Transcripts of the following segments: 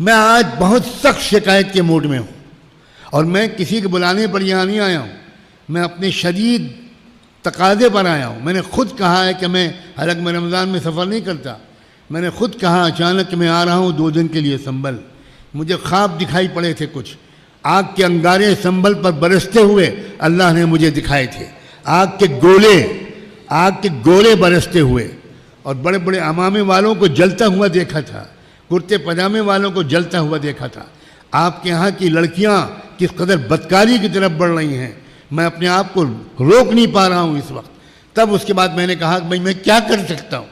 میں آج بہت سخت شکایت کے موڈ میں ہوں، اور میں کسی کے بلانے پر یہاں نہیں آیا ہوں، میں اپنے شدید تقاضے پر آیا ہوں۔ میں نے خود کہا ہے کہ میں حالانکہ میں رمضان میں سفر نہیں کرتا، میں نے خود کہا اچانک کہ میں آ رہا ہوں 2 دن کے لیے سنبھل۔ مجھے خواب دکھائی پڑے تھے، کچھ آگ کے انگارے سنبھل پر برستے ہوئے اللہ نے مجھے دکھائے تھے، آگ کے گولے برستے ہوئے، اور بڑے بڑے عمامے والوں کو جلتا ہوا دیکھا تھا، کرتے پجامے والوں کو جلتا ہوا دیکھا تھا۔ آپ کے ہاں کی لڑکیاں کس قدر بدکاری کی طرف بڑھ رہی ہیں، میں اپنے آپ کو روک نہیں پا رہا ہوں اس وقت۔ تب اس کے بعد میں نے کہا کہ بھئی میں کیا کر سکتا ہوں،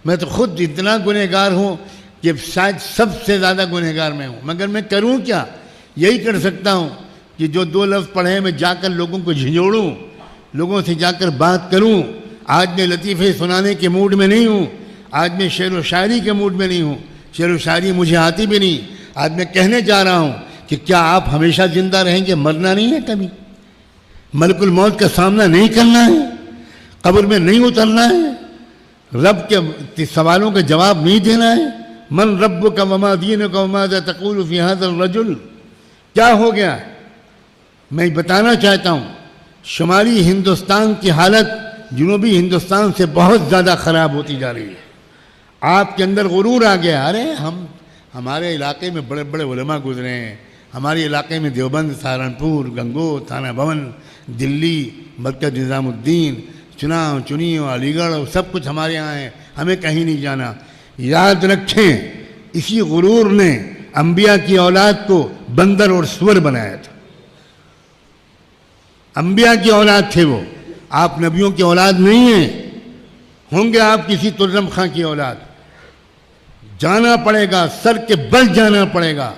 میں تو خود اتنا گنہگار ہوں کہ شاید سب سے زیادہ گنہگار میں ہوں، مگر میں کروں کیا؟ یہی کر سکتا ہوں کہ جو 2 لفظ پڑھے میں جا کر لوگوں کو جھنجھوڑوں، لوگوں سے جا کر بات کروں۔ آج میں لطیفے سنانے کے موڈ میں نہیں ہوں، آج میں شعر و شاعری کے موڈ میں نہیں ہوں، شعر و شاعری مجھے آتی بھی نہیں۔ آج میں کہنے جا رہا ہوں کہ کیا آپ ہمیشہ زندہ رہیں گے؟ مرنا نہیں ہے کبھی، ملک الموت کا سامنا نہیں کرنا ہے، قبر میں نہیں اترنا ہے، رب کے سوالوں کا جواب نہیں دینا ہے۔ من ربک وما دینک وماذا تقول فی ھذا الرجل، کیا ہو گیا؟ میں بتانا چاہتا ہوں شمالی ہندوستان کی حالت جنوبی ہندوستان سے بہت زیادہ خراب ہوتی جا رہی ہے۔ آپ کے اندر غرور آ گیا، ارے ہمارے علاقے میں بڑے بڑے علماء گزرے ہیں، ہمارے علاقے میں دیوبند، سہارنپور، گنگور، تھانہ بھون، دلی، مرکز نظام الدین، چنیو، علی گڑھ، سب کچھ ہمارے یہاں ہے، ہمیں کہیں نہیں جانا۔ یاد رکھیں اسی غرور نے انبیاء کی اولاد کو بندر اور سور بنایا تھا۔ انبیاء کی اولاد تھے وہ، آپ نبیوں کی اولاد نہیں ہیں، ہوں گے آپ کسی ترم خاں کی اولاد۔ جانا پڑے گا، سر کے بل جانا پڑے گا،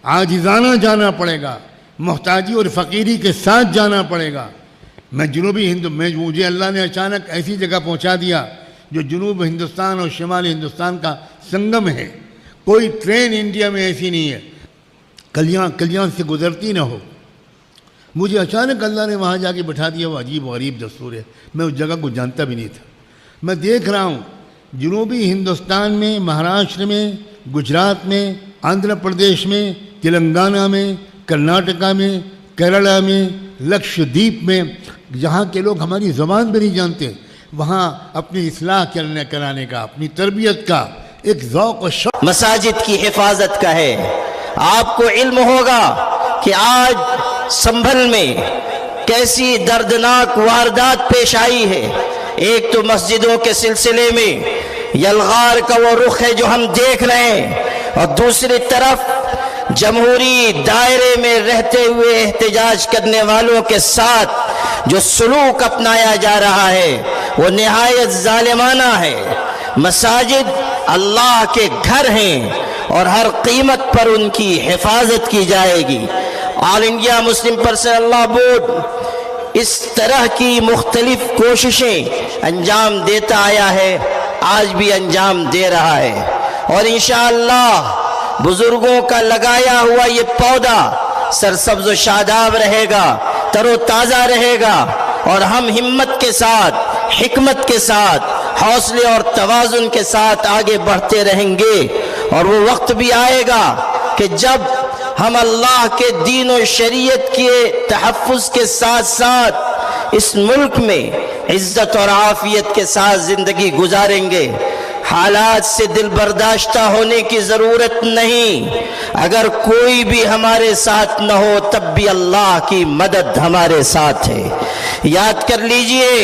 عاجزانہ جانا پڑے گا، محتاجی اور فقیری کے ساتھ جانا پڑے گا۔ میں مجھے اللہ نے اچانک ایسی جگہ پہنچا دیا جو جنوب ہندوستان اور شمال ہندوستان کا سنگم ہے۔ کوئی ٹرین انڈیا میں ایسی نہیں ہے کلیاں سے گزرتی نہ ہو۔ مجھے اچانک اللہ نے وہاں جا کے بٹھا دیا، وہ عجیب و غریب دستور ہے، میں اس جگہ کو جانتا بھی نہیں تھا۔ میں دیکھ رہا ہوں جنوبی ہندوستان میں، مہاراشٹر میں، گجرات میں، آندھرا پردیش میں، تلنگانہ میں، کرناٹکا میں، کیرلا میں، لکشدیپ میں، جہاں کے لوگ ہماری زبان بھی نہیں جانتے، وہاں اپنی اصلاح کرانے کا، اپنی تربیت کا ایک ذوق و شوق مساجد کی حفاظت کا ہے۔ آپ کو علم ہوگا کہ آج سنبھل میں کیسی دردناک واردات پیش آئی ہے۔ ایک تو مسجدوں کے سلسلے میں یلغار کا وہ رخ ہے جو ہم دیکھ رہے ہیں، اور دوسری طرف جمہوری دائرے میں رہتے ہوئے احتجاج کرنے والوں کے ساتھ جو سلوک اپنایا جا رہا ہے وہ نہایت ظالمانہ ہے۔ مساجد اللہ کے گھر ہیں اور ہر قیمت پر ان کی حفاظت کی جائے گی۔ All India Muslim personal law board اس طرح کی مختلف کوششیں انجام دیتا آیا ہے، آج بھی انجام دے رہا ہے، اور انشاءاللہ بزرگوں کا لگایا ہوا یہ پودا سرسبز و شاداب رہے گا، تر و تازہ رہے گا، اور ہم ہمت کے ساتھ، حکمت کے ساتھ، حوصلے اور توازن کے ساتھ آگے بڑھتے رہیں گے۔ اور وہ وقت بھی آئے گا کہ جب ہم اللہ کے دین و شریعت کے تحفظ کے ساتھ ساتھ اس ملک میں عزت اور عافیت کے ساتھ زندگی گزاریں گے۔ حالات سے دل برداشتہ ہونے کی ضرورت نہیں، اگر کوئی بھی ہمارے ساتھ نہ ہو تب بھی اللہ کی مدد ہمارے ساتھ ہے۔ یاد کر لیجئے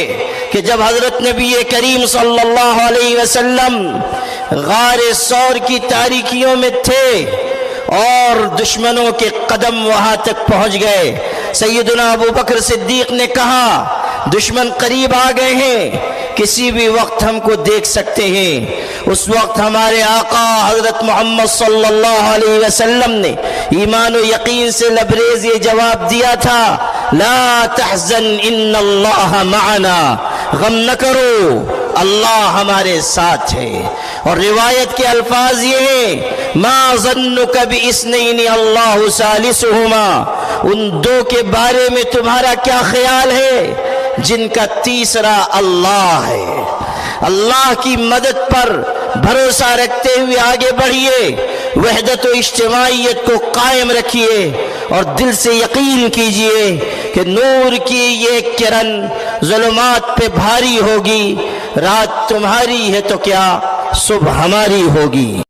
کہ جب حضرت نبی کریم صلی اللہ علیہ وسلم غار ثور کی تاریکیوں میں تھے اور دشمنوں کے قدم وہاں تک پہنچ گئے، سیدنا ابو بکر صدیق نے کہا دشمن قریب آ گئے ہیں، کسی بھی وقت ہم کو دیکھ سکتے ہیں۔ اس وقت ہمارے آقا حضرت محمد صلی اللہ علیہ وسلم نے ایمان و یقین سے لبریز یہ جواب دیا تھا، لا تحزن ان اللہ معنا، غم نہ کرو اللہ ہمارے ساتھ ہے۔ اور روایت کے الفاظ یہ ہیں، ما ظنک باثنین اللہ ثالثہما، ان دو کے بارے میں تمہارا کیا خیال ہے جن کا تیسرا اللہ ہے۔ اللہ کی مدد پر بھروسہ رکھتے ہوئے آگے بڑھیے۔ وحدت و اجتماعیت کو قائم رکھیے اور دل سے یقین کیجئے کہ نور کی یہ کرن ظلمات پہ بھاری ہوگی. رات تمہاری ہے تو کیا صبح ہماری ہوگی.